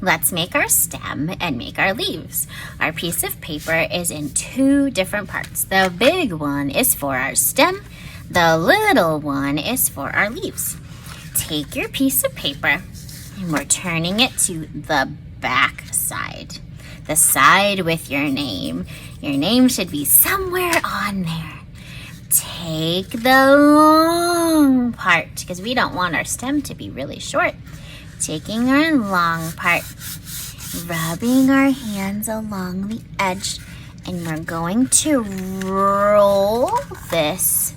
Let's make our stem and make our leaves. Our piece of paper is in two different parts. The big one is for our stem. The little one is for our leaves. Take your piece of paper and we're turning it to the back side. The side with your name. Your name should be somewhere on there. Take the long part because we don't want our stem to be really short. Taking our long part, rubbing our hands along the edge, and we're going to roll this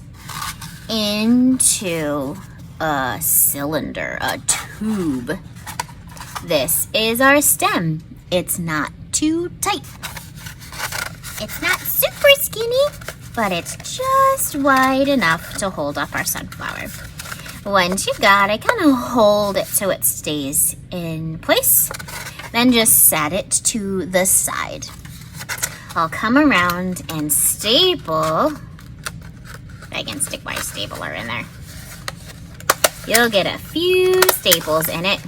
into a cylinder, a tube. This is our stem. It's not too tight. It's not super skinny, but it's just wide enough to hold up our sunflower. Once you got it, kind of hold it so it stays in place. Then just set it to the side. I'll come around and staple. I can stick my stapler in there. You'll get a few staples in it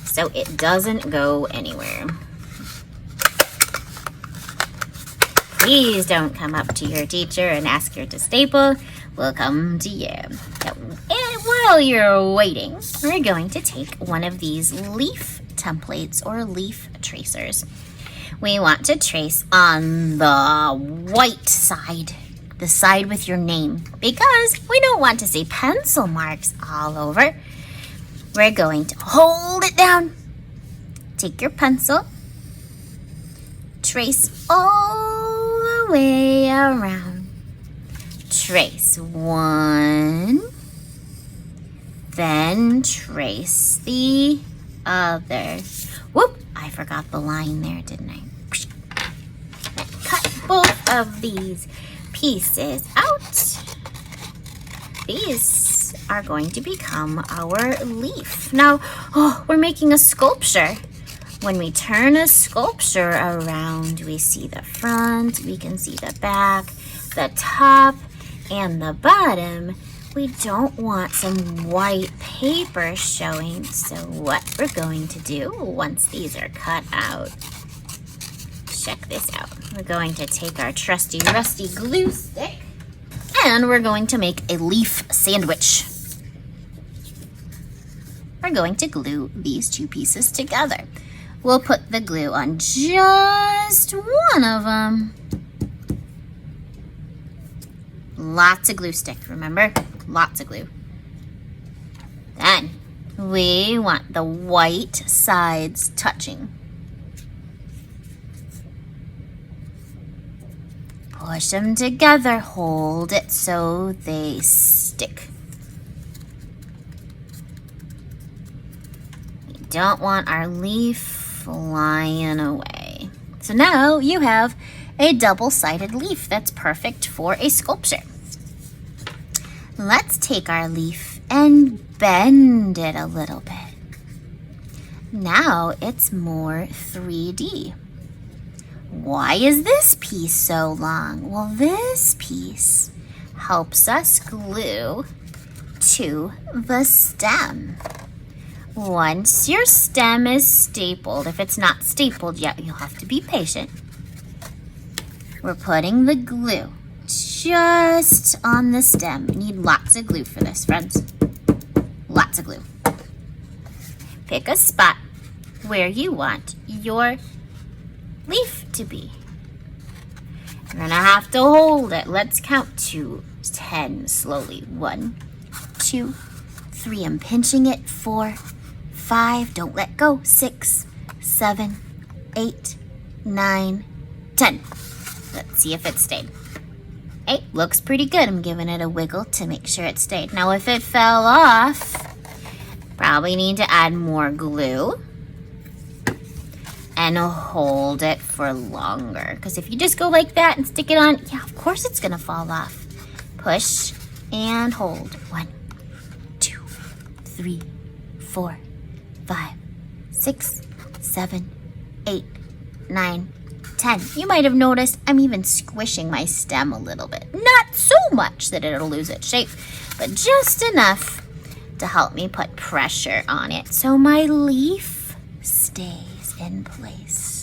so it doesn't go anywhere. Please don't come up to your teacher and ask her to staple. We'll come to you. And while you're waiting, we're going to take one of these leaf templates or leaf tracers. We want to trace on the white side, the side with your name, because we don't want to see pencil marks all over. We're going to hold it down. Take your pencil, trace all the way around. Trace one, then trace the other. Whoop, I forgot the line there, didn't I? Cut both of these pieces out. These are going to become our leaf. Now, we're making a sculpture. When we turn a sculpture around, we see the front, we can see the back, the top, and the bottom. We don't want some white paper showing, so what we're going to do once these are cut out, check this out. We're going to take our trusty rusty glue stick and we're going to make a leaf sandwich. We're going to glue these two pieces together. We'll put the glue on just one of them. Lots of glue stick, remember? Lots of glue. Then we want the white sides touching. Push them together, hold it so they stick. We don't want our leaf flying away. So now you have a double-sided leaf that's perfect for a sculpture. Let's take our leaf and bend it a little bit. Now it's more 3D. Why is this piece so long? Well, this piece helps us glue to the stem. Once your stem is stapled, if it's not stapled yet, you'll have to be patient. We're putting the glue just on the stem. You need lots of glue for this, friends. Lots of glue. Pick a spot where you want your leaf to be. You're gonna have to hold it. Let's count to 10 slowly. 1, 2, 3. I'm pinching it. 4, 5. Don't let go. 6, 7, 8, 9, 10. Let's see if it stayed. Hey, looks pretty good. I'm giving it a wiggle to make sure it stayed. Now, if it fell off, probably need to add more glue and hold it for longer. Because if you just go like that and stick it on, yeah, of course it's gonna fall off. Push and hold. 1, 2, 3, 4, 5, 6, 7, 8, 9, 10. You might have noticed I'm even squishing my stem a little bit. Not so much that it'll lose its shape, but just enough to help me put pressure on it so my leaf stays in place.